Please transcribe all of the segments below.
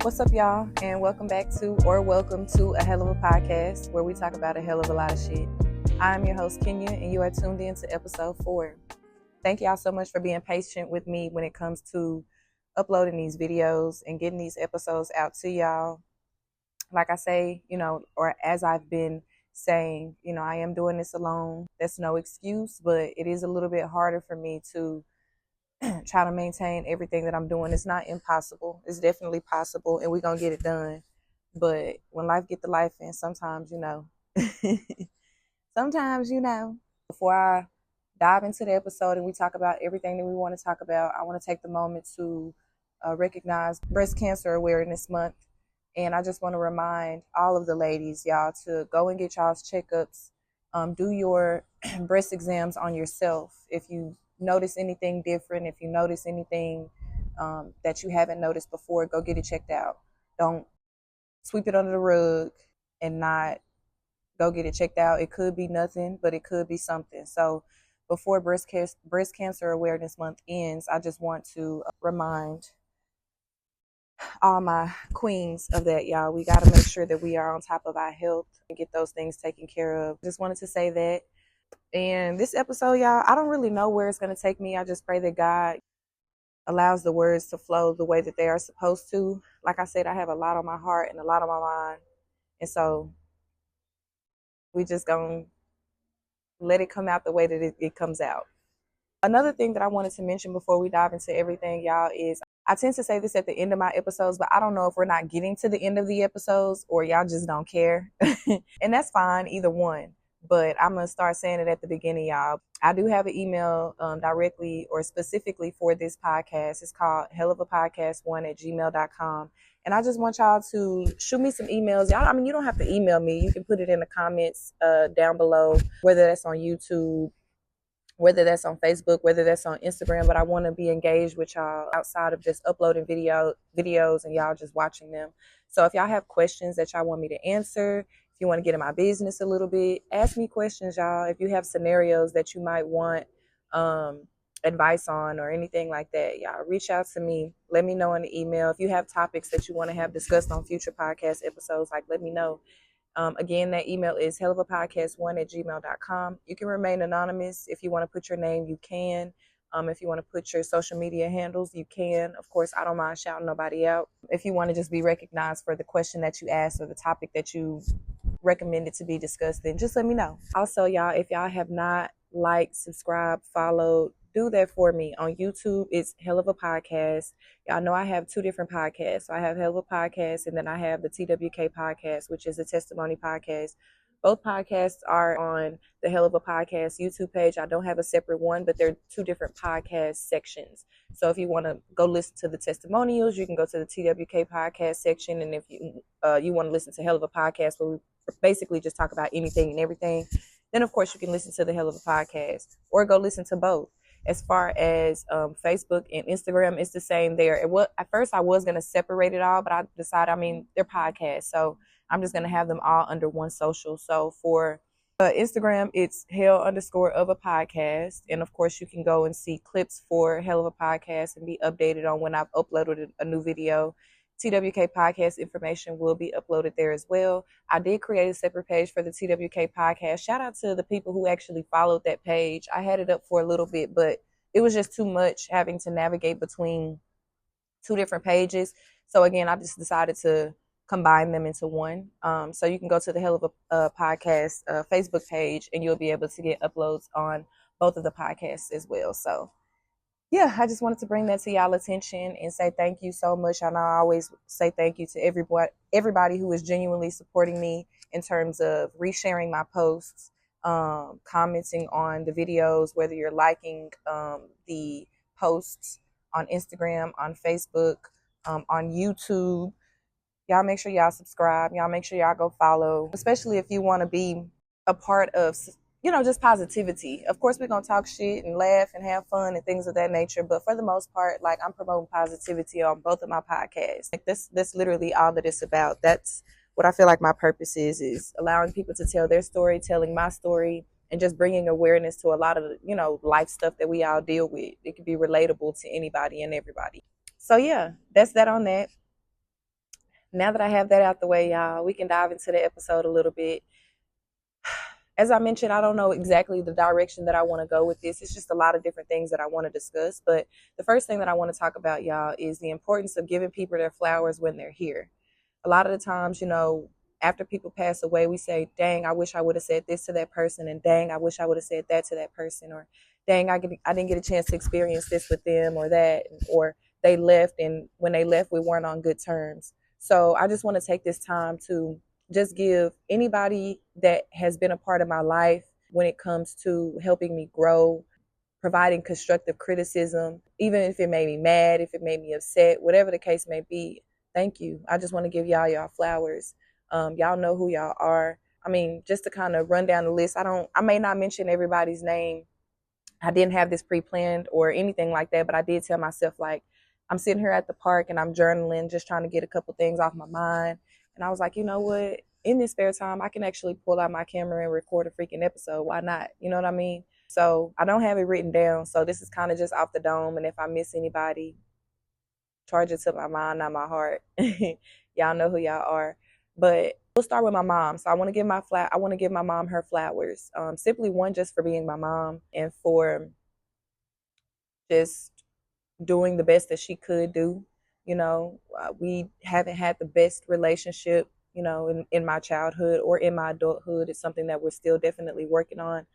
What's up, y'all, and welcome to a hell of a podcast where we talk about a hell of a lot of shit. I'm your host, Kenya, and you are tuned in to episode 4. Thank y'all so much for being patient with me when it comes to uploading these videos and getting these episodes out to y'all. Like I say, or as I've been saying, I am doing this alone. That's no excuse, but it is a little bit harder for me to try to maintain everything that I'm doing. It's not impossible. It's definitely possible, and we're going to get it done. But when life get to life, and sometimes, before I dive into the episode and we talk about everything that we want to talk about, I want to take the moment to recognize Breast Cancer Awareness Month. And I just want to remind all of the ladies, y'all, to go and get y'all's checkups. Do your breast exams on yourself. If you notice anything different, if you notice anything that you haven't noticed before, go get it checked out. Don't sweep it under the rug and not go get it checked out. It could be nothing, but it could be something. So before Breast Cancer Awareness Month ends, I just want to remind all my queens of that, y'all. We got to make sure that we are on top of our health and get those things taken care of. Just wanted to say that. And this episode, y'all, I don't really know where it's going to take me. I just pray that God allows the words to flow the way that they are supposed to. Like I said, I have a lot on my heart and a lot on my mind. And so we just going to let it come out the way that it comes out. Another thing that I wanted to mention before we dive into everything, y'all, is I tend to say this at the end of my episodes, but I don't know if we're not getting to the end of the episodes or y'all just don't care. And that's fine, either one. But I'm going to start saying it at the beginning, y'all. I do have an email directly or specifically for this podcast. It's called hellofapodcast1@gmail.com. And I just want y'all to shoot me some emails. Y'all, you don't have to email me. You can put it in the comments down below, whether that's on YouTube, whether that's on Facebook, whether that's on Instagram. But I want to be engaged with y'all outside of just uploading videos and y'all just watching them. So if y'all have questions that y'all want me to answer, you want to get in my business a little bit, ask me questions, y'all. If you have scenarios that you might want advice on or anything like that, y'all reach out to me. Let me know in the email. If you have topics that you want to have discussed on future podcast episodes, let me know. Again, that email is hellofapodcast1@gmail.com. You can remain anonymous. If you want to put your name, you can. If you want to put your social media handles, you can. Of course, I don't mind shouting nobody out. If you want to just be recognized for the question that you asked or the topic that you recommended to be discussed, then just let me know. Also, y'all, if y'all have not liked, subscribed, followed, do that for me. On YouTube, it's Hell of a Podcast. Y'all know I have 2 different podcasts. So I have Hell of a Podcast, and then I have the TWK Podcast, which is a testimony podcast. Both podcasts are on the Hell of a Podcast YouTube page. I don't have a separate one, but they're 2 different podcast sections. So if you want to go listen to the testimonials, you can go to the TWK Podcast section. And if you want to listen to Hell of a Podcast, where we basically just talk about anything and everything, then of course you can listen to the Hell of a Podcast, or go listen to both. As far as Facebook and Instagram, it's the same there. At first I was going to separate it all, but I decided, they're podcasts, so I'm just going to have them all under one social. So for Instagram, it's hell_of_a_podcast. And of course, you can go and see clips for Hell of a Podcast and be updated on when I've uploaded a new video. TWK Podcast information will be uploaded there as well. I did create a separate page for the TWK Podcast. Shout out to the people who actually followed that page. I had it up for a little bit, but it was just too much having to navigate between 2 different pages. So again, I just decided to combine them into one. So you can go to the Hell of a Podcast Facebook page, and you'll be able to get uploads on both of the podcasts as well. So yeah, I just wanted to bring that to y'all attention and say thank you so much. I know I always say thank you to everybody who is genuinely supporting me in terms of resharing my posts, commenting on the videos, whether you're liking the posts on Instagram, on Facebook, on YouTube. Y'all make sure y'all subscribe. Y'all make sure y'all go follow, especially if you want to be a part of just positivity. Of course, we're going to talk shit and laugh and have fun and things of that nature. But for the most part, I'm promoting positivity on both of my podcasts. That's literally all that it's about. That's what I feel like my purpose is allowing people to tell their story, telling my story, and just bringing awareness to a lot of, life stuff that we all deal with. It can be relatable to anybody and everybody. So yeah, that's that on that. Now that I have that out the way, y'all, we can dive into the episode a little bit. As I mentioned, I don't know exactly the direction that I want to go with this. It's just a lot of different things that I want to discuss. But the first thing that I want to talk about, y'all, is the importance of giving people their flowers when they're here. A lot of the times, after people pass away, we say, dang, I wish I would have said this to that person. And dang, I wish I would have said that to that person. Or dang, I didn't get a chance to experience this with them or that. Or they left. And when they left, we weren't on good terms. So I just want to take this time to just give anybody that has been a part of my life when it comes to helping me grow, providing constructive criticism, even if it made me mad, if it made me upset, whatever the case may be. Thank you. I just want to give y'all flowers. Y'all know who y'all are. I mean, just to kind of run down the list, I may not mention everybody's name. I didn't have this pre-planned or anything like that, but I did tell myself, like, I'm sitting here at the park and I'm journaling, just trying to get a couple things off my mind. And I was like, you know what? In this spare time, I can actually pull out my camera and record a freaking episode. Why not? You know what I mean? So I don't have it written down. So this is kind of just off the dome. And if I miss anybody, charge it to my mind, not my heart. Y'all know who y'all are. But we'll start with my mom. So I want to give my mom her flowers. Simply one, just for being my mom and for just doing the best that she could do. We haven't had the best relationship, in my childhood or in my adulthood. It's something that we're still definitely working on.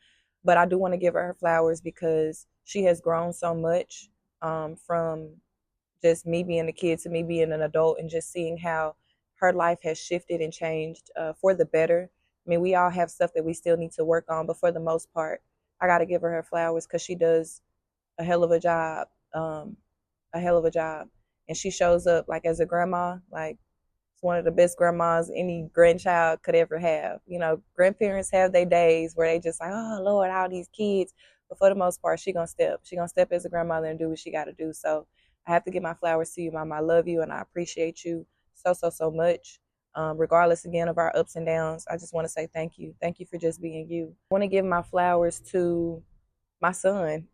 But I do want to give her flowers because she has grown so much from just me being a kid to me being an adult, and just seeing how her life has shifted and changed for the better. I mean, we all have stuff that we still need to work on, but for the most part, I got to give her flowers because she does a hell of a job. A hell of a job. And she shows up like as a grandma, like it's one of the best grandmas any grandchild could ever have. Grandparents have their days where they just like, oh Lord, all these kids. But for the most part, she gonna step as a grandmother and do what she gotta do. So I have to give my flowers to you, Mom. I love you and I appreciate you so much. Regardless again of our ups and downs, I just want to say thank you. Thank you for just being you. I want to give my flowers to my son.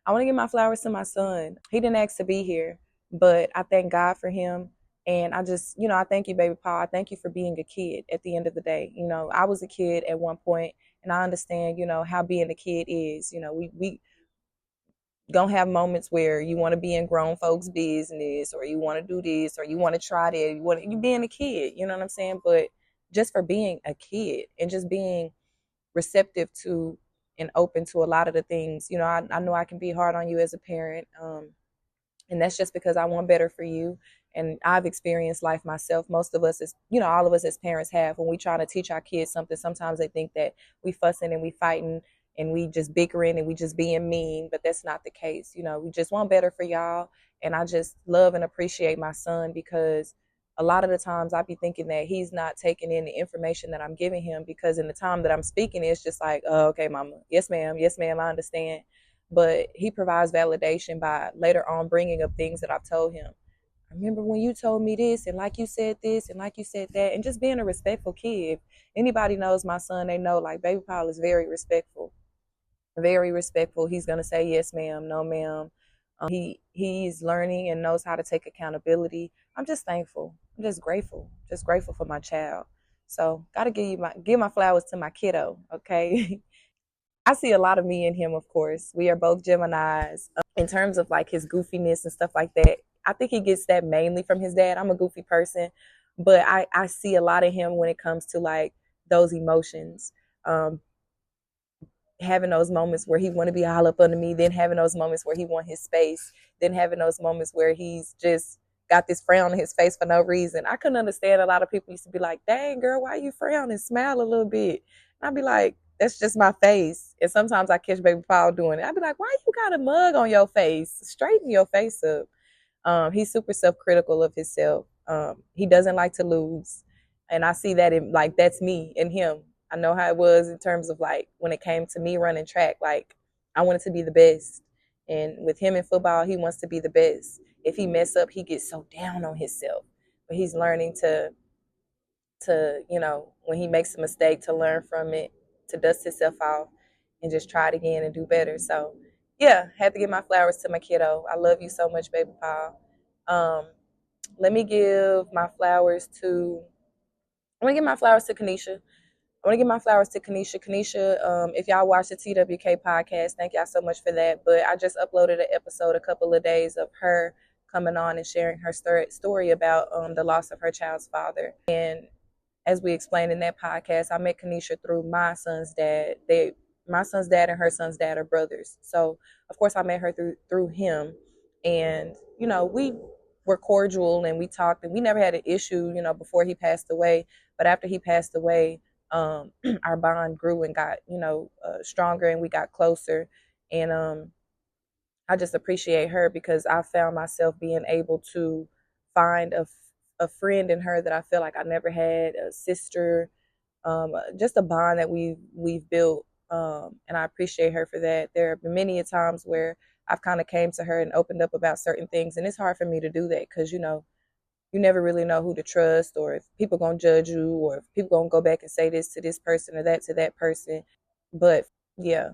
I want to give my flowers to my son. He didn't ask to be here, but I thank God for him. And I just, I thank you, baby Paul. I thank you for being a kid at the end of the day. I was a kid at one point, and I understand, how being a kid is. We gonna have moments where you want to be in grown folks' business, or you want to do this, or you want to try that. You being a kid, you know what I'm saying? But just for being a kid and just being receptive to and open to a lot of the things. I know I can be hard on you as a parent, and that's just because I want better for you. And I've experienced life myself. Most of us, all of us as parents have. When we try to teach our kids something, sometimes they think that we fussing and we fighting and we just bickering and we just being mean, but that's not the case. We just want better for y'all. And I just love and appreciate my son because a lot of the times I be thinking that he's not taking in the information that I'm giving him, because in the time that I'm speaking, it's just like, oh, okay, mama. Yes, ma'am. Yes, ma'am. I understand. But he provides validation by later on bringing up things that I've told him. I remember when you told me this, and like you said this, and like you said that, and just being a respectful kid. If anybody knows my son, they know like baby Paul is very respectful. Very respectful. He's going to say yes, ma'am, no, ma'am. He's learning and knows how to take accountability. I'm just thankful. I'm just grateful for my child. So gotta give my flowers to my kiddo. Okay. I see a lot of me in him, of course. We are both Geminis. In terms of like his goofiness and stuff like that, I think he gets that mainly from his dad. I'm a goofy person, but I see a lot of him when it comes to like those emotions. Having those moments where he want to be all up under me, then having those moments where he want his space, then having those moments where he's just got this frown on his face for no reason. I couldn't understand. A lot of people used to be like, dang girl, why you frown and smile a little bit? And I'd be like, that's just my face. And sometimes I catch baby Paul doing it. I'd be like, why you got a mug on your face? Straighten your face up. He's super self-critical of himself. He doesn't like to lose. And I see that in like, that's me and him. I know how it was in terms of like when it came to me running track, like I wanted to be the best. And with him in football, he wants to be the best. If he mess up, he gets so down on himself. But he's learning to when he makes a mistake, to learn from it, to dust himself off and just try it again and do better. So yeah, had to give my flowers to my kiddo. I love you so much, baby Paul. let me give my flowers to. I want to give my flowers to Kanisha. I want to give my flowers to Kanisha. Kanisha, if y'all watch the TWK podcast, thank y'all so much for that. But I just uploaded an episode a couple of days of her coming on and sharing her story about the loss of her child's father. And as we explained in that podcast, I met Kanisha through my son's dad. My son's dad and her son's dad are brothers. So of course I met her through him. And, we were cordial and we talked and we never had an issue, before he passed away. But after he passed away, our bond grew and got, stronger, and we got closer. And I just appreciate her because I found myself being able to find a friend in her that I feel like I never had, a sister, just a bond that we've built. And I appreciate her for that. There have been many a times where I've kind of came to her and opened up about certain things, and it's hard for me to do that because, you never really know who to trust, or if people gonna judge you, or if people gonna go back and say this to this person or that to that person. But yeah,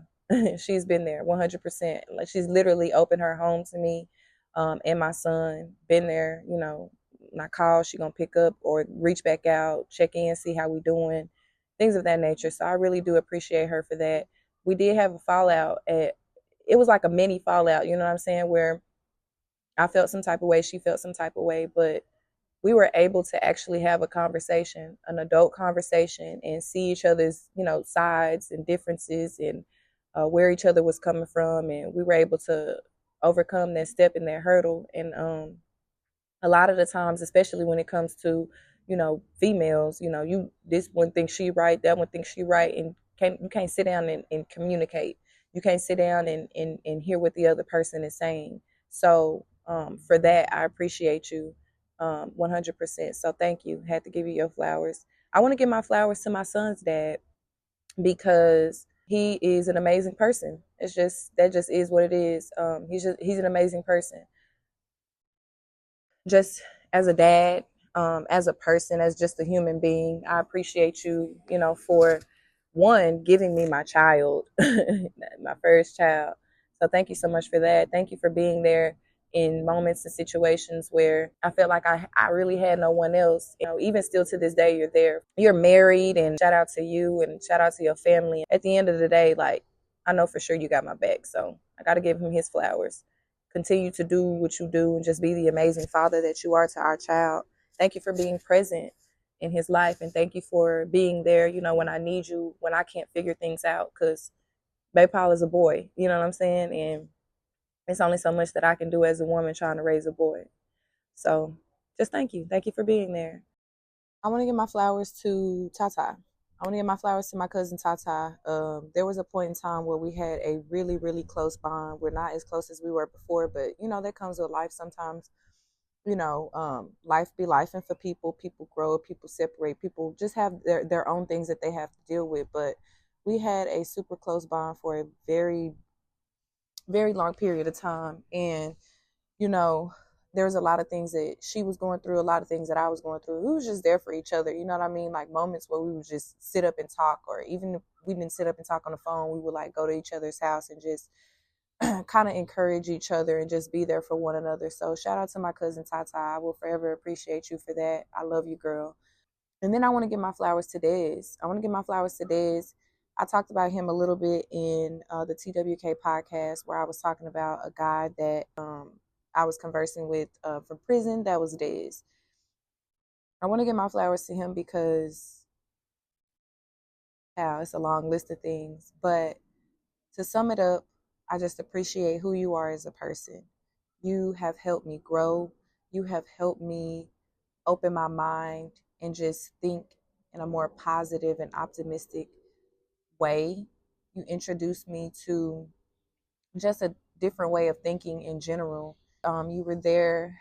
she's been there 100%. Like, she's literally opened her home to me, and my son. Been there. When I call, she gonna pick up or reach back out, check in, see how we doing, things of that nature. So I really do appreciate her for that. We did have a fallout. It was like a mini fallout, you know what I'm saying, where I felt some type of way, she felt some type of way, but we were able to actually have a conversation, an adult conversation, and see each other's, sides and differences, and where each other was coming from. And we were able to overcome that step and that hurdle. And a lot of the times, especially when it comes to, females, this one thinks she right, that one thinks she right, and you can't sit down and communicate. You can't sit down and hear what the other person is saying. So for that, I appreciate you 100%. So thank you. Had to give you your flowers. I want to give my flowers to my son's dad because he is an amazing person. That just is what it is. He's an amazing person. Just as a dad, as a person, as just a human being, I appreciate you, for one, giving me my child, my first child. So thank you so much for that. Thank you for being there in moments and situations where I felt like I really had no one else. Even still to this day, you're there. You're married, and shout out to you and shout out to your family. At the end of the day, like, I know for sure you got my back. So I got to give him his flowers. Continue to do what you do and just be the amazing father that you are to our child. Thank you for being present in his life, and thank you for being there, when I need you, when I can't figure things out, because Baby Paul is a boy, you know what I'm saying? And it's only so much that I can do as a woman trying to raise a boy. So just thank you. Thank you for being there. I want to give my flowers to Tata. I want to give my flowers to my cousin Tata. There was a point in time where we had a really, really close bond. We're not as close as we were before, but, that comes with life sometimes. Life be life, and for people grow, people separate, people just have their own things that they have to deal with. But we had a super close bond for a very, very long period of time. And, there was a lot of things that she was going through, a lot of things that I was going through. We was just there for each other. You know what I mean? Like moments where we would just sit up and talk, or even if we didn't sit up and talk on the phone, we would like go to each other's house and just kind of encourage each other and just be there for one another. So shout out to my cousin Tata. I will forever appreciate you for that. I love you, girl. And then I want to give my flowers to Dez. I talked about him a little bit in the TWK podcast, where I was talking about a guy that I was conversing with from prison. That was Dez. I want to give my flowers to him because it's a long list of things. But to sum it up, I just appreciate who you are as a person. You have helped me grow. You have helped me open my mind and just think in a more positive and optimistic way. You introduced me to just a different way of thinking in general. You were there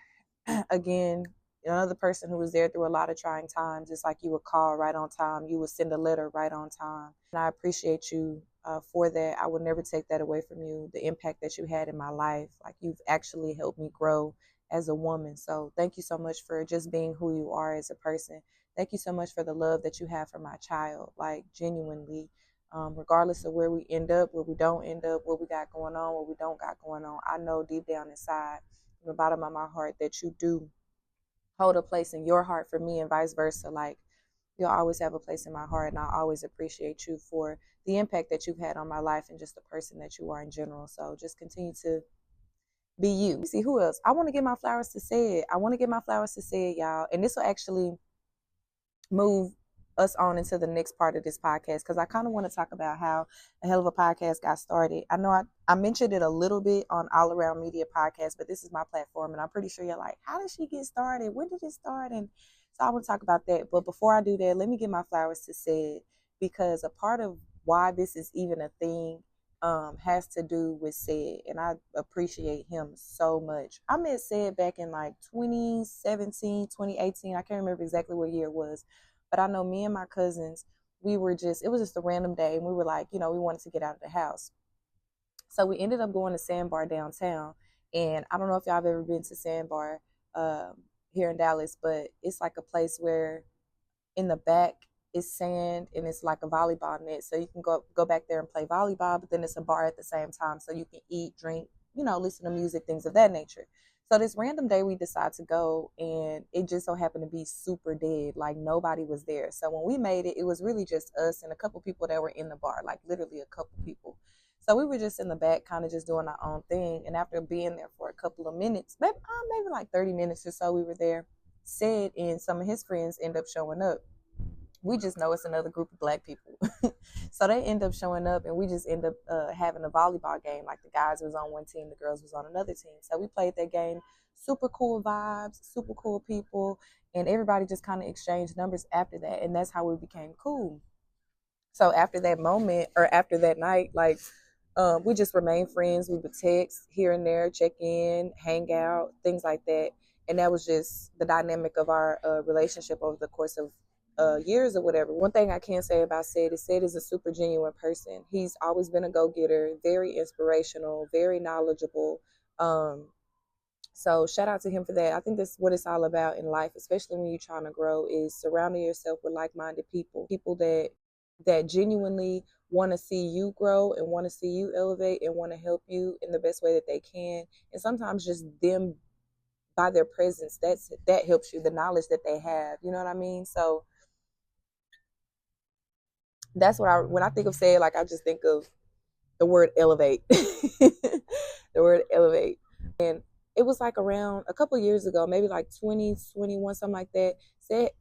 again, another person who was there through a lot of trying times. It's like you would call right on time. You would send a letter right on time. And I appreciate you for that. I would never take that away from you, the impact that you had in my life. Like, you've actually helped me grow as a woman. So thank you so much for just being who you are as a person. Thank you so much for the love that you have for my child. Like, genuinely, regardless of where we end up, where we don't end up, what we got going on, what we don't got going on, I know deep down inside, from the bottom of my heart, that you do hold a place in your heart for me and vice versa. Like, you'll always have a place in my heart, and I always appreciate you for the impact that you've had on my life and just the person that you are in general. So just continue to be you. See who else? I want to give my flowers to Sid. I want to give my flowers to Sid, y'all. And this will actually move us on into the next part of this podcast, because I kind of want to talk about how a hell of a podcast got started. I know I mentioned it a little bit on All Around Media Podcast, but this is my platform, and I'm pretty sure you're like, how did she get started? When did it start? And so I want to talk about that. But before I do that, let me give my flowers to Sid, because a part of why this is even a thing has to do with Sid, and I appreciate him so much. I met Sid back in like 2017, 2018. I can't remember exactly what year it was, but I know me and my cousins, it was just a random day, and we were like, we wanted to get out of the house. So we ended up going to Sandbar downtown, and I don't know if y'all have ever been to Sandbar here in Dallas, but it's like a place where in the back is sand, and it's like a volleyball net, so you can go back there and play volleyball, but then it's a bar at the same time, so you can eat, drink, listen to music, things of that nature. So this random day we decided to go, and it just so happened to be super dead, like nobody was there. So when we made it, it was really just us and a couple people that were in the bar, like literally a couple people. So we were just in the back, kind of just doing our own thing. And after being there for a couple of minutes, maybe like 30 minutes or so, we were there. Sid and some of his friends end up showing up. We just know it's another group of Black people. So they end up showing up, and we just end up having a volleyball game. Like, the guys was on one team, the girls was on another team. So we played that game. Super cool vibes, super cool people, and everybody just kind of exchanged numbers after that. And that's how we became cool. So after that moment, or after that night, like, we just remained friends. We would text here and there, check in, hang out, things like that. And that was just the dynamic of our relationship over the course of years or whatever. One thing I can say about Sid is a super genuine person. He's always been a go-getter, very inspirational, very knowledgeable. So shout out to him for that. I think that's what it's all about in life, especially when you're trying to grow, is surrounding yourself with like-minded people that genuinely want to see you grow and want to see you elevate and want to help you in the best way that they can. And sometimes just them, by their presence, that helps you, the knowledge that they have. You know what I mean? So that's what when I think of Sid, like, I just think of the word elevate. The word elevate. And it was like around a couple years ago, maybe like 2021, something like that. Sid,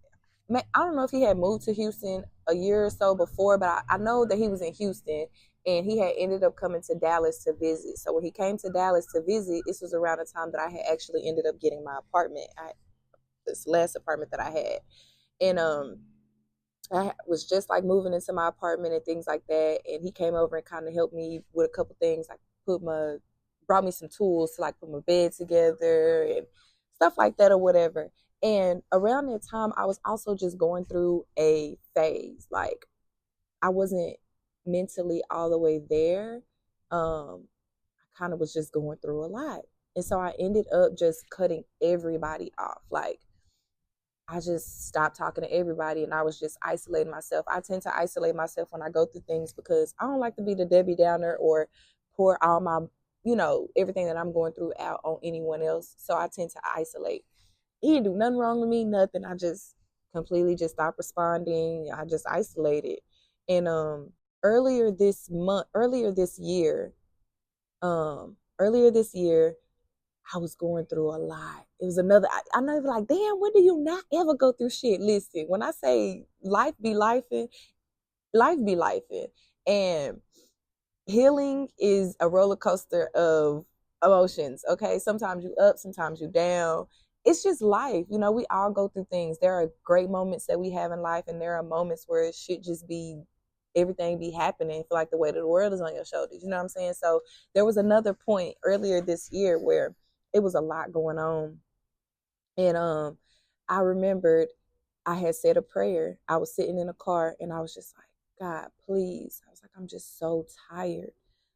I don't know if he had moved to Houston a year or so before, but I know that he was in Houston, and he had ended up coming to Dallas to visit. So when he came to Dallas to visit, this was around the time that I had actually ended up getting my apartment, this last apartment that I had. And I was just like moving into my apartment and things like that. And he came over and kind of helped me with a couple things, like brought me some tools to like put my bed together and stuff like that or whatever. And around that time, I was also just going through a phase. Like, I wasn't mentally all the way there. I kind of was just going through a lot. And so I ended up just cutting everybody off. Like, I just stopped talking to everybody, and I was just isolating myself. I tend to isolate myself when I go through things, because I don't like to be the Debbie Downer or pour all my, everything that I'm going through out on anyone else. So I tend to isolate. He didn't do nothing wrong to me, nothing. I just completely just stopped responding. I just isolated. And earlier this year, I was going through a lot. It was another, I know, like, damn, when do you not ever go through shit? Listen, when I say life be lifing, life be lifing. And healing is a roller coaster of emotions, okay? Sometimes you up, sometimes you down. It's just life. We all go through things. There are great moments that we have in life, and there are moments where it should just be, everything be happening, feel like the weight of the world is on your shoulders. You know what I'm saying? So there was another point earlier this year where it was a lot going on. And I remembered I had said a prayer. I was sitting in a car, and I was just like, God, please. I was like, I'm just so tired.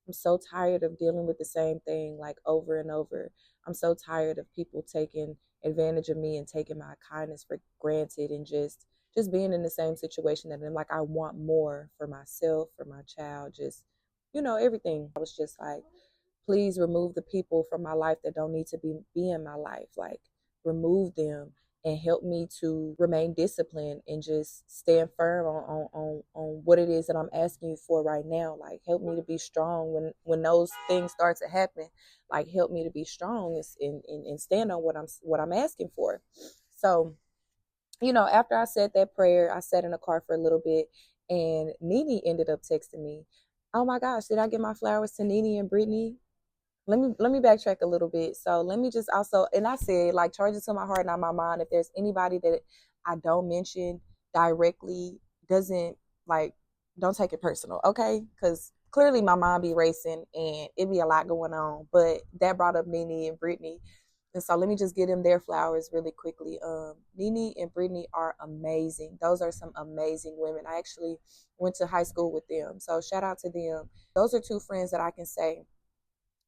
I'm so tired of dealing with the same thing, like, over and over. I'm so tired of people taking advantage of me and taking my kindness for granted, and just being in the same situation that I'm like, I want more for myself, for my child, just, everything. I was just like, please remove the people from my life that don't need to be in my life. Like, remove them and help me to remain disciplined and just stand firm on what it is that I'm asking you for right now. Like, help me to be strong when those things start to happen. Like, help me to be strong and stand on what I'm asking for. So, after I said that prayer, I sat in the car for a little bit, and Nene ended up texting me. Oh my gosh, did I give my flowers to Nene and Brittany? Let me backtrack a little bit. So let me just also, and I said, like, charge it to my heart, not my mind. If there's anybody that I don't mention directly, doesn't like, don't take it personal, okay? Because clearly my mind be racing and it be a lot going on. But that brought up Nene and Brittany. And so let me just give them their flowers really quickly. Nene and Brittany are amazing. Those are some amazing women. I actually went to high school with them. So shout out to them. Those are two friends that I can say,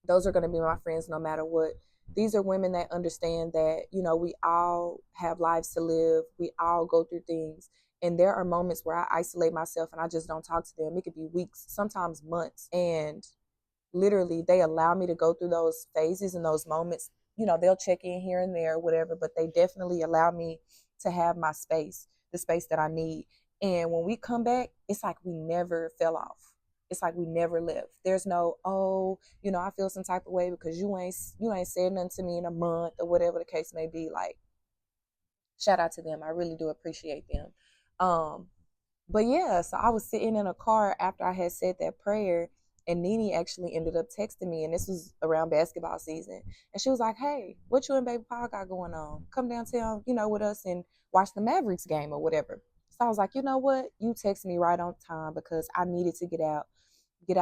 those are going to be my friends no matter what. These are women that understand that, we all have lives to live. We all go through things. And there are moments where I isolate myself and I just don't talk to them. It could be weeks, sometimes months. And literally they allow me to go through those phases and those moments. They'll check in here and there, whatever, but they definitely allow me to have my space, the space that I need. And when we come back, it's like we never fell off. It's like we never left. There's no, I feel some type of way because you ain't said nothing to me in a month or whatever the case may be. Like, shout out to them. I really do appreciate them. But yeah, so I was sitting in a car after I had said that prayer, and Nene actually ended up texting me, and this was around basketball season. And she was like, hey, what you and Baby Paul got going on? Come downtown, with us and watch the Mavericks game or whatever. So I was like, you know what? You text me right on time because I needed to get out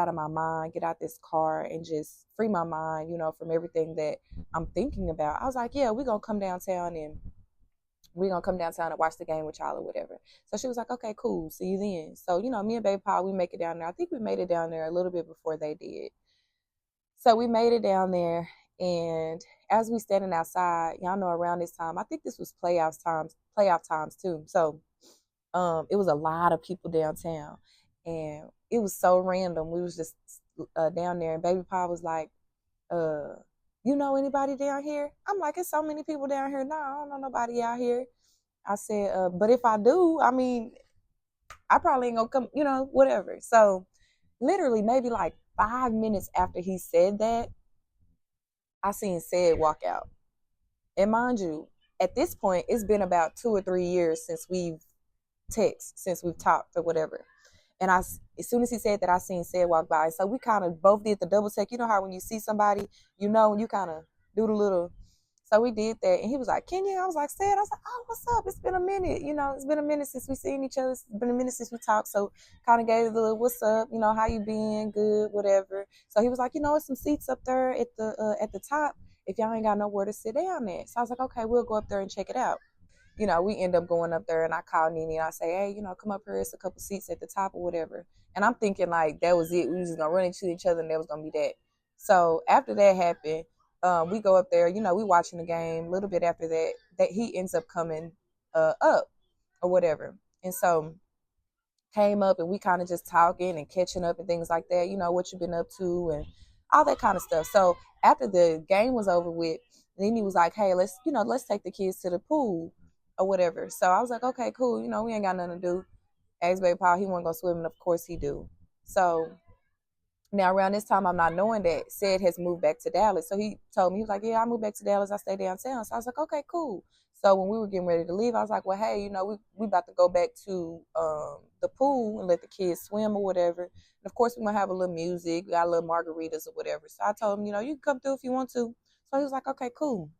of my mind, get out this car and just free my mind, from everything that I'm thinking about. I was like, yeah, we're going to come downtown and watch the game with y'all or whatever. So she was like, okay, cool. See you then. So, me and Baby Paul, we make it down there. I think we made it down there a little bit before they did. So we made it down there. And as we standing outside, y'all know around this time, I think this was playoff times too. So it was a lot of people downtown. And it was so random. We was just down there, and Baby Paul was like, you know anybody down here? I'm like, it's so many people down here. No, I don't know nobody out here. I said, but if I do, I mean, I probably ain't gonna come, whatever. So literally maybe like 5 minutes after he said that, I seen Sid walk out. And mind you, at this point, it's been about 2 or 3 years since we've talked or whatever. And as soon as he said that, I seen Sid walk by. So we kind of both did the double take. You know how when you see somebody, and you kind of do the little. So we did that. And he was like, Kenya? I was like, Sid. I was like, oh, what's up? It's been a minute. It's been a minute since we seen each other. It's been a minute since we talked. So kind of gave the little, what's up? How you been? Good, whatever. So he was like, it's some seats up there at the top if y'all ain't got nowhere to sit down at. So I was like, okay, we'll go up there and check it out. We end up going up there and I call Nene and I say, hey, come up here. It's a couple seats at the top or whatever. And I'm thinking like that was it. We was just going to run into each other and that was going to be that. So after that happened, we go up there, we watching the game. A little bit after that he ends up coming up or whatever. And so came up and we kind of just talking and catching up and things like that. What you been up to and all that kind of stuff. So after the game was over with, Nene was like, hey, let's take the kids to the pool or whatever. So I was like, okay, cool. We ain't got nothing to do. Asked Baby Paul, he wasn't going to swim, and of course he do. So now around this time, I'm not knowing that Sid has moved back to Dallas. So he told me, he was like, yeah, I moved back to Dallas. I stay downtown. So I was like, okay, cool. So when we were getting ready to leave, I was like, well, hey, we about to go back to the pool and let the kids swim or whatever. And of course, we're going to have a little music. We got a little margaritas or whatever. So I told him, you can come through if you want to. So he was like, okay, cool.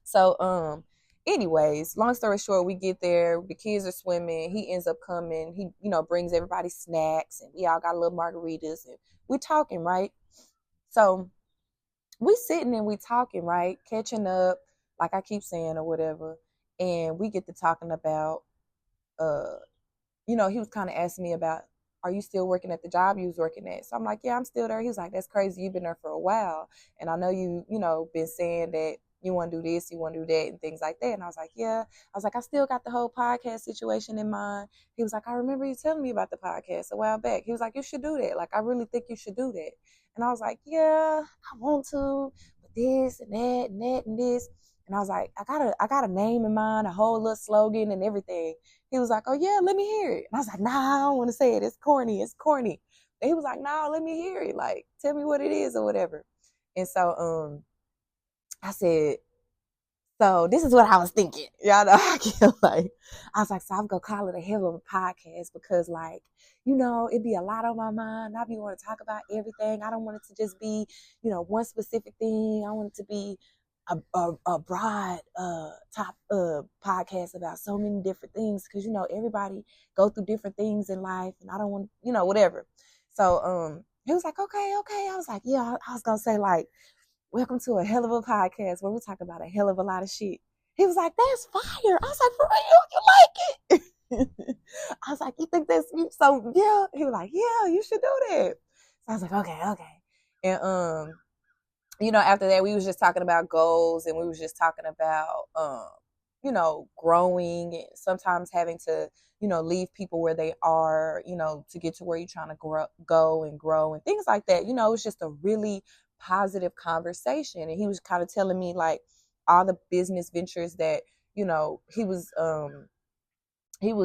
So, anyways, long story short, we get there, the kids are swimming, he ends up coming, he, brings everybody snacks, and we all got a little margaritas, and we talking, right? So we sitting and we talking, right? Catching up, like I keep saying or whatever, and we get to talking about, he was kind of asking me about, are you still working at the job you was working at? So I'm like, yeah, I'm still there. He was like, that's crazy, you've been there for a while, and I know you, been saying that you want to do this, you want to do that, and things like that. And I was like, yeah. I was like, I still got the whole podcast situation in mind. He was like, I remember you telling me about the podcast a while back. He was like, you should do that. Like, I really think you should do that. And I was like, yeah, I want to, but this and that and that and this. And I was like, I got a name in mind, a whole little slogan and everything. He was like, oh yeah, let me hear it. And I was like, nah, I don't want to say it. It's corny. It's corny. And he was like, nah, let me hear it. Like, tell me what it is or whatever. And so I said, so this is what I was thinking. Y'all know, I was like, so I'm gonna call it a hell of a podcast because, like, you know, it'd be a lot on my mind. I be want to talk about everything. I don't want it to just be, you know, one specific thing. I want it to be a broad top podcast about so many different things because, you know, everybody go through different things in life, and I don't want, you know, whatever. So he was like, okay. I was like, yeah, I was gonna say, like, welcome to a hell of a podcast where we talk about a hell of a lot of shit. He was like, that's fire. I was like, for real, you like it? I was like, you think that's so? Yeah. He was like, yeah, you should do that. So I was like, okay. And you know, after that, we was just talking about goals, and we was just talking about you know, growing, and sometimes having to, you know, leave people where they are, you know, to get to where you're trying to go and grow and things like that. You know, it's just a really positive conversation. And he was kind of telling me, like, all the business ventures that, you know, he was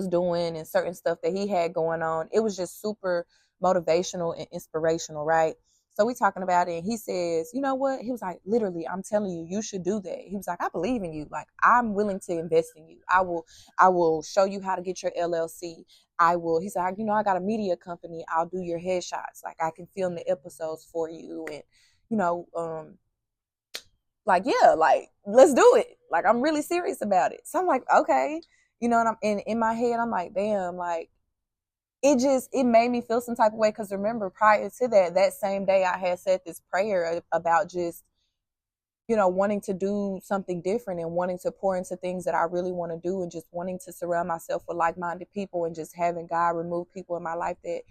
doing and certain stuff that he had going on. It was just super motivational and inspirational, right? So we talking about it, and he says, you know what? He was like, literally, I'm telling you, you should do that. He was like, I believe in you. Like, I'm willing to invest in you. I will show you how to get your LLC. He said, you know, I got a media company. I'll do your headshots. Like, I can film the episodes for you. And, you know, like, yeah, like, let's do it. Like, I'm really serious about it. So I'm like, okay. You know, and in my head, I'm like, damn, like, it made me feel some type of way. Because remember, prior to that same day, I had said this prayer about just, you know, wanting to do something different and wanting to pour into things that I really want to do, and just wanting to surround myself with like-minded people, and just having God remove people in my life that,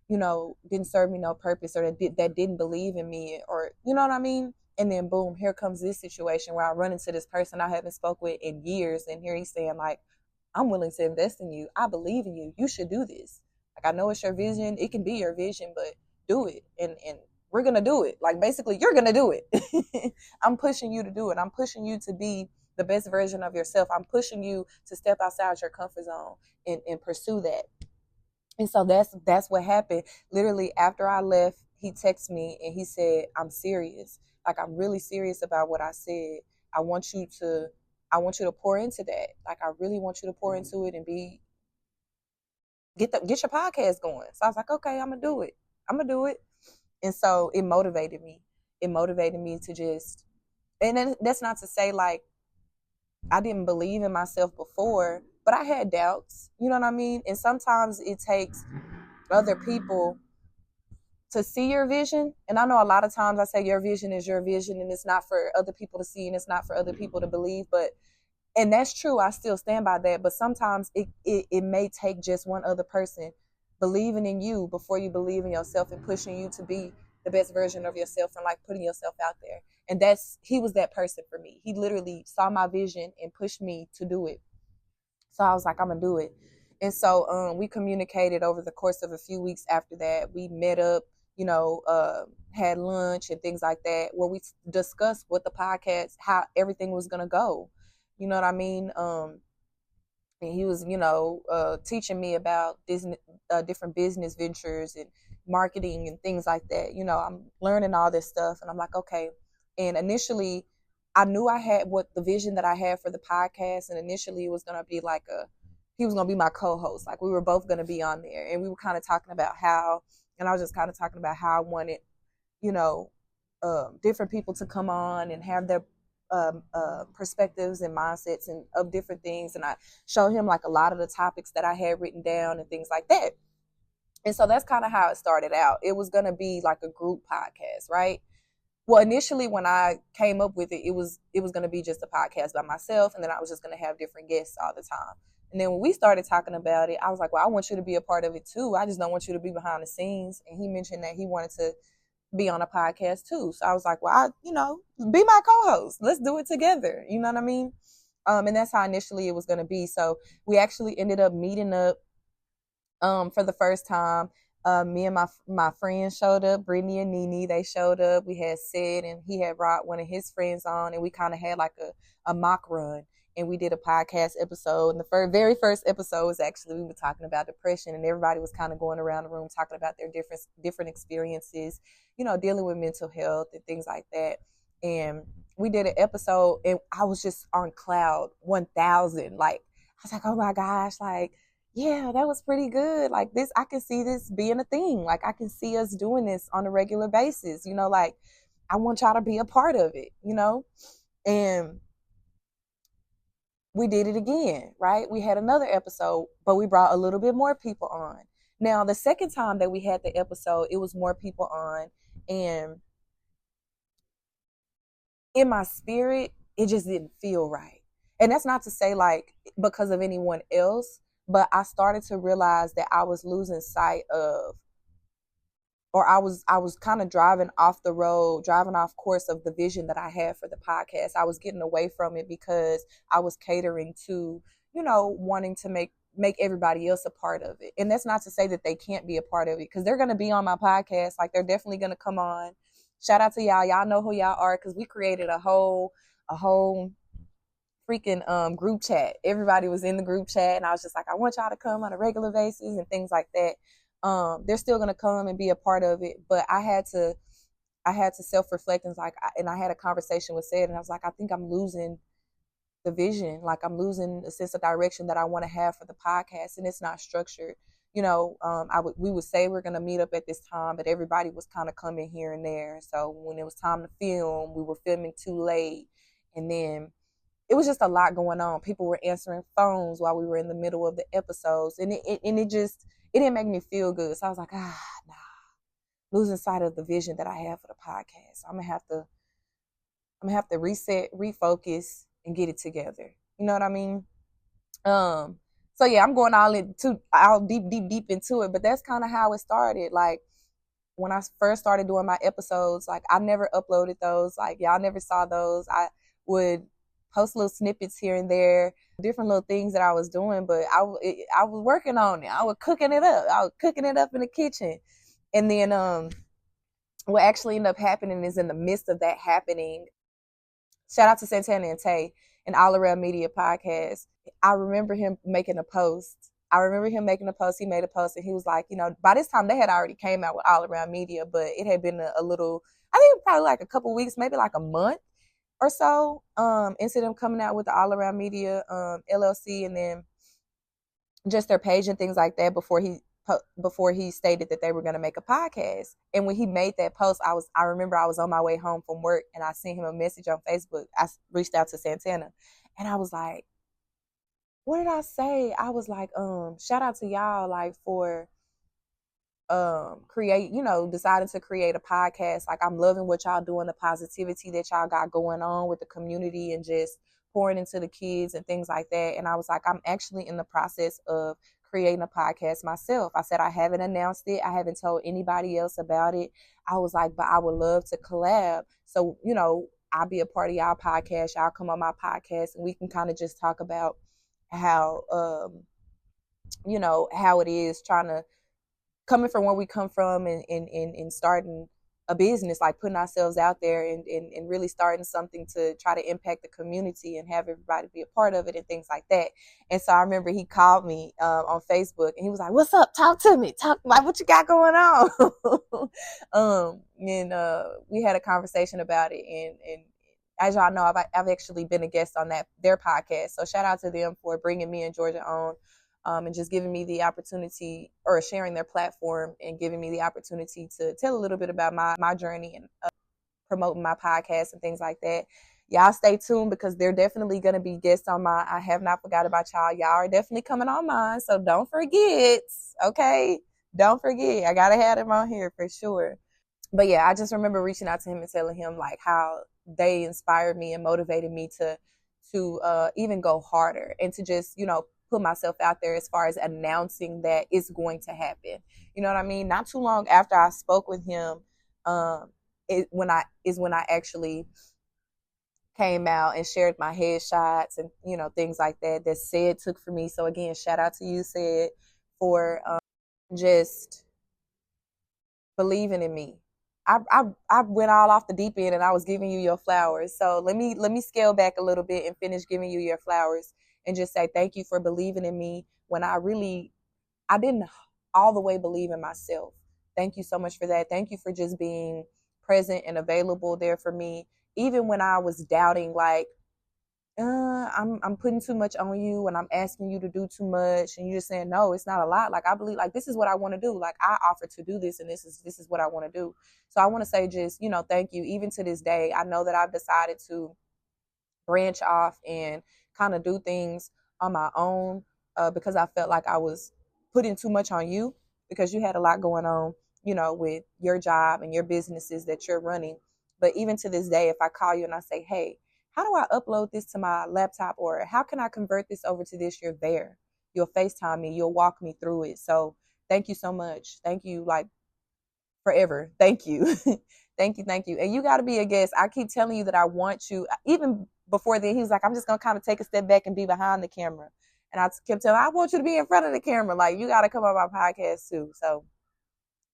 you know, didn't serve me no purpose, or that didn't believe in me, or, you know what I mean? And then boom, here comes this situation where I run into this person I haven't spoke with in years, and here he's saying, like, I'm willing to invest in you. I believe in you. You should do this. Like, I know it's your vision. It can be your vision, but do it. And we're going to do it. Like, basically, you're going to do it. I'm pushing you to do it. I'm pushing you to be the best version of yourself. I'm pushing you to step outside your comfort zone and pursue that. And so that's what happened. Literally, after I left, he texted me and he said, I'm serious. Like, I'm really serious about what I said. I want you to pour into that. Like, I really want you to pour into it and get your podcast going. So I was like, okay, I'm gonna do it. And so it motivated me. It motivated me to just, and then that's not to say, like, I didn't believe in myself before, but I had doubts. You know what I mean? And sometimes it takes other people to see your vision. And I know a lot of times I say your vision is your vision, and it's not for other people to see, and it's not for other people to believe, and that's true. I still stand by that. But sometimes it may take just one other person believing in you before you believe in yourself, and pushing you to be the best version of yourself, and, like, putting yourself out there. And he was that person for me. He literally saw my vision and pushed me to do it. So I was like, I'm going to do it. And so we communicated over the course of a few weeks after that. We met up, you know, had lunch and things like that, where we discussed what the podcast, how everything was going to go. You know what I mean? And he was, you know, teaching me about different business ventures and marketing and things like that. You know, I'm learning all this stuff, and I'm like, okay. And initially, I knew I had what the vision that I had for the podcast. And initially, it was going to be like he was going to be my co-host. Like, we were both going to be on there, and we were kind of talking about how, and I was just kind of talking about how I wanted, you know, different people to come on and have their perspectives and mindsets and of different things. And I showed him, like, a lot of the topics that I had written down and things like that. And so that's kind of how it started out. It was going to be like a group podcast, right? Well, initially when I came up with it, it was going to be just a podcast by myself, and then I was just going to have different guests all the time. And then when we started talking about it, I was like, well, I want you to be a part of it too. I just don't want you to be behind the scenes. And he mentioned that he wanted to be on a podcast too. So I was like, well, be my co-host. Let's do it together. You know what I mean? And that's how initially it was going to be. So we actually ended up meeting up for the first time. Me and my friends showed up. Brittany and Nene, they showed up. We had Sid, and he had brought one of his friends on, and we kind of had like a mock run. And we did a podcast episode. And the very first episode was actually, we were talking about depression, and everybody was kind of going around the room talking about their different experiences, dealing with mental health and things like that. And we did an episode, and I was just on cloud 1,000. Like, I was like, oh my gosh, like, yeah, that was pretty good. Like this, I can see this being a thing. Like I can see us doing this on a regular basis, like I want y'all to be a part of it, and we did it again, right? We had another episode, but we brought a little bit more people on. Now, the second time that we had the episode, it was more people on, and in my spirit, it just didn't feel right. And that's not to say like because of anyone else, but I started to realize that I was losing sight of, or I was kind of driving off course of the vision that I had for the podcast. I was getting away from it because I was catering to, wanting to make everybody else a part of it. And that's not to say that they can't be a part of it, because they're going to be on my podcast. Like they're definitely going to come on. Shout out to y'all. Y'all know who y'all are, because we created a whole freaking group chat. Everybody was in the group chat, and I was just like, I want y'all to come on a regular basis and things like that. They're still gonna come and be a part of it, but I had to self-reflect, and I had a conversation with Sid, and I was like, I think I'm losing the vision. Like I'm losing a sense of direction that I want to have for the podcast, and it's not structured. We would say we're gonna meet up at this time, but everybody was kind of coming here and there. So when it was time to film, we were filming too late, and then it was just a lot going on. People were answering phones while we were in the middle of the episodes, and it didn't make me feel good. So I was like, nah, losing sight of the vision that I have for the podcast. I'm gonna have to reset, refocus, and get it together. You know what I mean? So yeah, I'm going all deep into it, but that's kind of how it started. Like when I first started doing my episodes, like I never uploaded those. Like y'all never saw those. I would post little snippets here and there, different little things that I was doing, but I was working on it. I was cooking it up. I was cooking it up in the kitchen. And then what actually ended up happening is, in the midst of that happening, shout out to Santana and Tay and All Around Media podcast. I remember him making a post. He made a post, and he was like, by this time they had already came out with All Around Media, but it had been a little, I think probably like a couple weeks, maybe like a month or so, into them coming out with the All Around Media LLC, and then just their page and things like that before he stated that they were going to make a podcast. And when he made that post, I remember I was on my way home from work, and I sent him a message on Facebook. I reached out to Santana, and I was like, what did I say? I was like, shout out to y'all, like, for deciding to create a podcast. Like, I'm loving what y'all doing, the positivity that y'all got going on with the community, and just pouring into the kids and things like that. And I was like, I'm actually in the process of creating a podcast myself. I said, I haven't announced it. I haven't told anybody else about it. I was like, but I would love to collab. So, I'll be a part of y'all podcast. Y'all come on my podcast, and we can kind of just talk about how, how it is coming from where we come from, and starting a business, like putting ourselves out there and really starting something to try to impact the community and have everybody be a part of it and things like that. And so I remember he called me on Facebook, and he was like, what's up? Talk to me. Like, what you got going on? And we had a conversation about it. And as y'all know, I've actually been a guest on their podcast. So shout out to them for bringing me and Georgia on. And just giving me the opportunity, or sharing their platform and giving me the opportunity to tell a little bit about my journey and promoting my podcast and things like that. Y'all stay tuned, because they're definitely going to be guests on mine. I have not forgot about y'all. Y'all are definitely coming on mine, so don't forget, okay? Don't forget. I got to have them on here for sure. But yeah, I just remember reaching out to him and telling him like how they inspired me and motivated me to even go harder, and to just, put myself out there as far as announcing that it's going to happen. You know what I mean? Not too long after I spoke with him, when I actually came out and shared my headshots and, things like that Sid took for me. So again, shout out to you, Sid, for just believing in me. I went all off the deep end and I was giving you your flowers. So let me scale back a little bit and finish giving you your flowers and just say thank you for believing in me when I didn't all the way believe in myself. Thank you so much for that. Thank you for just being present and available there for me, even when I was doubting, like, I'm putting too much on you and I'm asking you to do too much, and you're just saying no, it's not a lot. Like, I believe, like, this is what I want to do. Like, I offer to do this, and this is what I want to do. So I want to say just, thank you. Even to this day, I know that I've decided to branch off and kind of do things on my own, because I felt like I was putting too much on you because you had a lot going on, with your job and your businesses that you're running. But even to this day, if I call you and I say, hey, how do I upload this to my laptop, or how can I convert this over to this? You're there. You'll FaceTime me. You'll walk me through it. So thank you so much. Thank you, like, forever. Thank you. Thank you. Thank you. And you got to be a guest. I keep telling you that I want you. Even before then, he was like, I'm just going to kind of take a step back and be behind the camera. And I kept telling him, I want you to be in front of the camera. Like, you got to come on my podcast too. So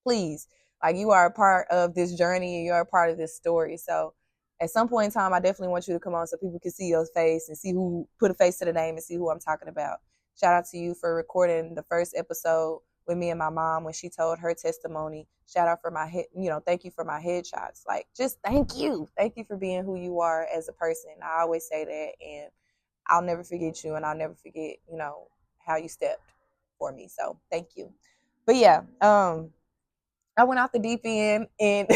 please, like, you are a part of this journey and you're a part of this story. So at some point in time, I definitely want you to come on so people can see your face and see who put a face to the name and see who I'm talking about. Shout out to you for recording the first episode with me and my mom when she told her testimony. Shout out for my head, thank you for my headshots. Like, just thank you. Thank you for being who you are as a person. I always say that, and I'll never forget you, and I'll never forget, how you stepped for me. So thank you. But yeah, I went off the deep end and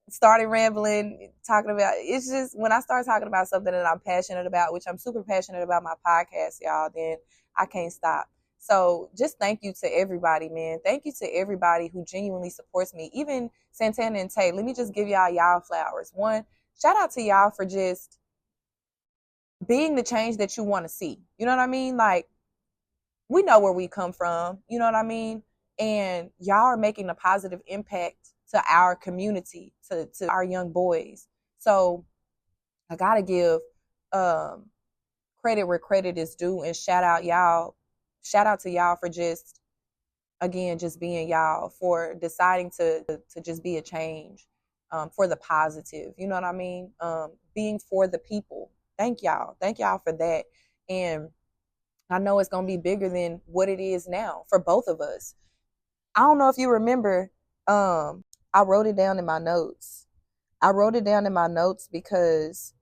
started rambling, talking about, it's just when I start talking about something that I'm passionate about, which I'm super passionate about my podcast, y'all, then I can't stop. So just thank you to everybody, man. Thank you to everybody who genuinely supports me. Even Santana and Tay, let me just give y'all flowers. One, shout out to y'all for just being the change that you want to see. You know what I mean? Like, we know where we come from. You know what I mean? And y'all are making a positive impact to our community, to our young boys. So I got to give credit where credit is due, and shout out to y'all for just, again, just being y'all, for deciding to just be a change, for the positive. You know what I mean? Being for the people. Thank y'all for that. And I know it's going to be bigger than what it is now for both of us. I don't know if you remember, I wrote it down in my notes. Because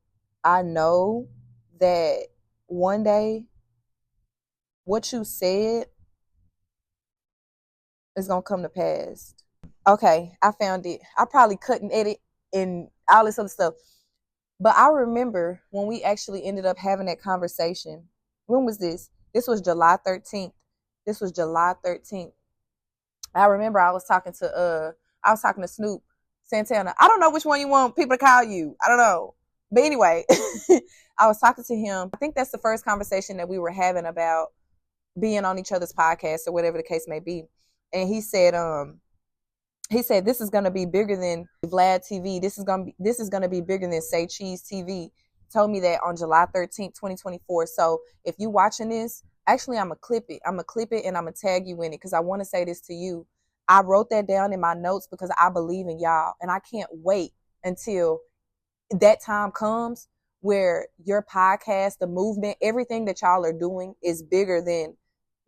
I know that one day what you said is going to come to pass. Okay, I found it. I probably couldn't edit and all this other stuff. But I remember when we actually ended up having that conversation. When was this? This was July 13th. I remember I was talking to Snoop, Santana. I don't know which one you want people to call you. I don't know. But anyway, I was talking to him. I think that's the first conversation that we were having about being on each other's podcast or whatever the case may be. And he said, this is going to be bigger than Vlad TV. This is going to be bigger than Say Cheese TV. Told me that on July 13th, 2024. So if you watching this, actually, I'm going to clip it. And I'm going to tag you in it because I want to say this to you. I wrote that down in my notes because I believe in y'all. And I can't wait until that time comes where your podcast, the movement, everything that y'all are doing is bigger than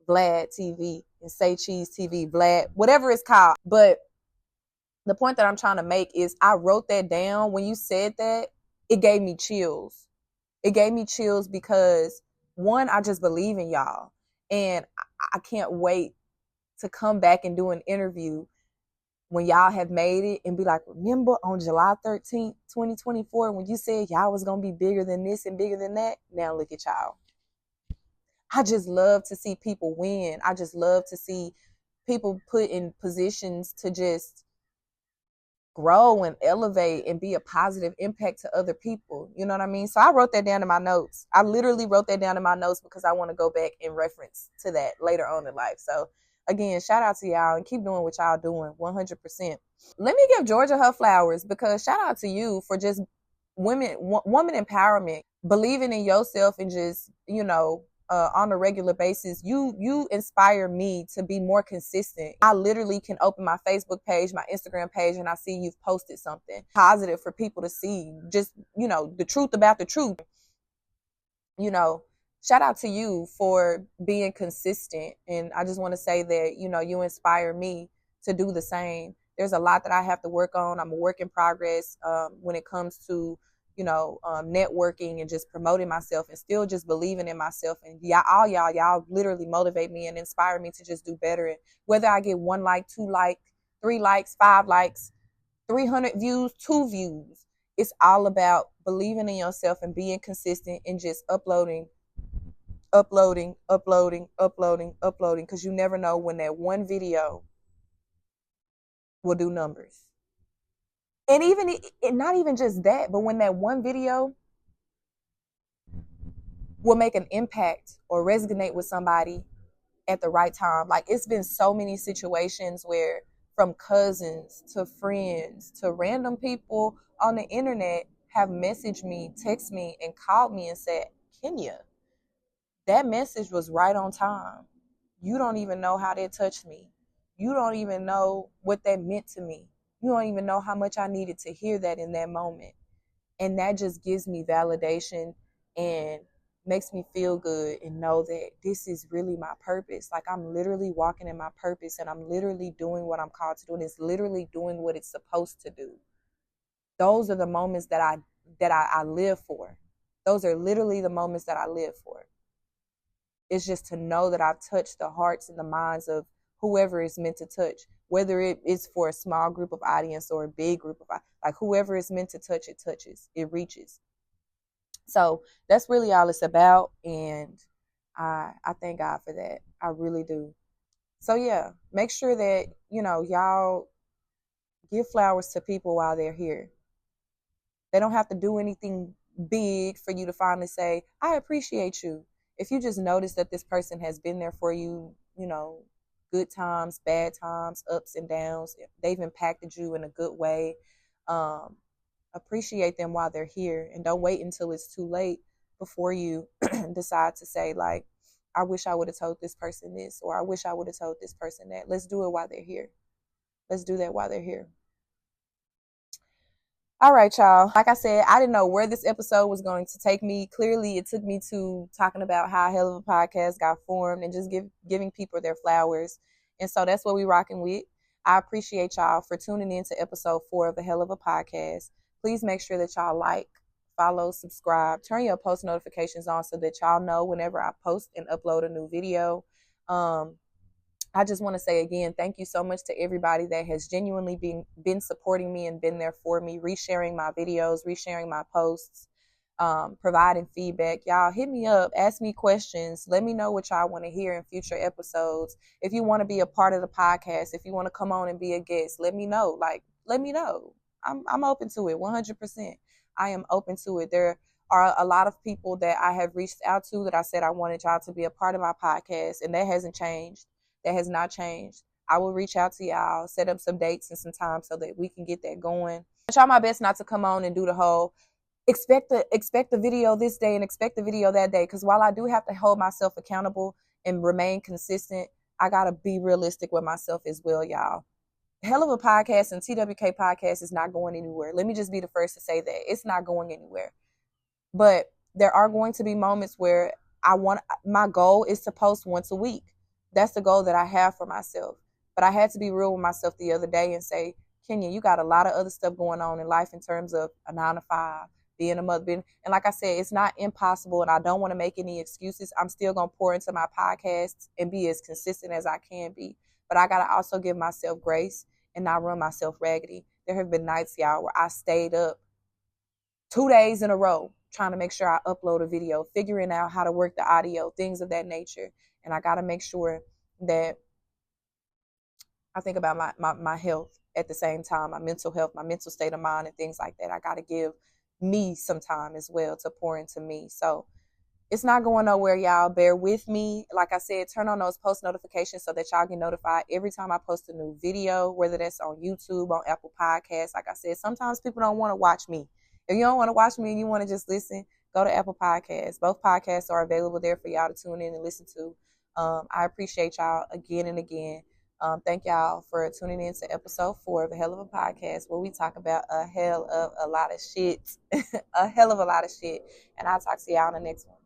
Vlad TV and Say Cheese TV, Vlad, whatever it's called. But the point that I'm trying to make is I wrote that down. When you said that, it gave me chills. Because, one, I just believe in y'all. And I can't wait to come back and do an interview when y'all have made it and be like, remember on July 13th, 2024, when you said y'all was going to be bigger than this and bigger than that? Now look at y'all. I just love to see people win. I just love to see people put in positions to just grow and elevate and be a positive impact to other people. You know what I mean? So I wrote that down in my notes. I literally wrote that down in my notes because I want to go back and reference to that later on in life. So again, shout out to y'all and keep doing what y'all doing 100%. Let me give Georgia her flowers because shout out to you for just woman empowerment, believing in yourself and just, on a regular basis, you inspire me to be more consistent. I literally can open my Facebook page, my Instagram page, and I see you've posted something positive for people to see. Just, the truth about the truth. Shout out to you for being consistent. And I just want to say that, you inspire me to do the same. There's a lot that I have to work on. I'm a work in progress when it comes to, networking and just promoting myself and still just believing in myself. And y'all literally motivate me and inspire me to just do better. And whether I get 1 like, 2 like, 3 likes, 5 likes, 300 views, 2 views, it's all about believing in yourself and being consistent and just uploading, because you never know when that one video will do numbers. And not even just that, but when that one video will make an impact or resonate with somebody at the right time. Like, it's been so many situations where, from cousins to friends to random people on the internet, have messaged me, text me, and called me and said, Kenya, that message was right on time. You don't even know how that touched me. You don't even know what that meant to me. You don't even know how much I needed to hear that in that moment. And that just gives me validation and makes me feel good and know that this is really my purpose. Like, I'm literally walking in my purpose, and I'm literally doing what I'm called to do. And it's literally doing what it's supposed to do. Those are the moments that I live for. Those are literally the moments that I live for. It's just to know that I've touched the hearts and the minds of whoever is meant to touch, whether it is for a small group of audience or a big group of, like, whoever is meant to touch, it touches, it reaches. So that's really all it's about. And I thank God for that. I really do. So yeah, make sure that, y'all give flowers to people while they're here. They don't have to do anything big for you to finally say, I appreciate you. If you just notice that this person has been there for you, good times, bad times, ups and downs, they've impacted you in a good way, appreciate them while they're here, and don't wait until it's too late before you decide to say, like, I wish I would have told this person this, or I wish I would have told this person that. Let's do it while they're here. Let's do that while they're here. All right, y'all. Like I said, I didn't know where this episode was going to take me. Clearly, it took me to talking about how Hell of a Podcast got formed and just giving people their flowers. And so that's what we're rocking with. I appreciate y'all for tuning in to episode 4 of the Hell of a Podcast. Please make sure that y'all like, follow, subscribe, turn your post notifications on so that y'all know whenever I post and upload a new video. I just want to say again, thank you so much to everybody that has genuinely been supporting me and been there for me, resharing my videos, resharing my posts, providing feedback. Y'all hit me up, ask me questions, let me know what y'all want to hear in future episodes. If you want to be a part of the podcast, if you want to come on and be a guest, let me know. Let me know. I'm open to it 100%. I am open to it. There are a lot of people that I have reached out to that I said I wanted y'all to be a part of my podcast, and that hasn't changed. That has not changed. I will reach out to y'all, set up some dates and some time so that we can get that going. I try my best not to come on and do the whole expect the video this day and expect the video that day, because while I do have to hold myself accountable and remain consistent, I got to be realistic with myself as well, y'all. Hell of a Podcast and TWK Podcast is not going anywhere. Let me just be the first to say that. It's not going anywhere. But there are going to be moments where my goal is to post once a week. That's the goal that I have for myself. But I had to be real with myself the other day and say, Kenya, you got a lot of other stuff going on in life in terms of a 9-to-5, being a mother. And like I said, it's not impossible, and I don't want to make any excuses. I'm still going to pour into my podcasts and be as consistent as I can be. But I got to also give myself grace and not run myself raggedy. There have been nights, y'all, where I stayed up 2 days in a row trying to make sure I upload a video, figuring out how to work the audio, things of that nature. And I got to make sure that I think about my health at the same time, my mental health, my mental state of mind, and things like that. I got to give me some time as well to pour into me. So it's not going nowhere, y'all. Bear with me. Like I said, turn on those post notifications so that y'all get notified every time I post a new video, whether that's on YouTube, on Apple Podcasts. Like I said, sometimes people don't want to watch me. If you don't want to watch me and you want to just listen, go to Apple Podcasts. Both podcasts are available there for y'all to tune in and listen to. I appreciate y'all again and again. Thank y'all for tuning in to episode 4 of a Hell of a Podcast, where we talk about a hell of a lot of shit. A hell of a lot of shit. And I'll talk to y'all on the next one.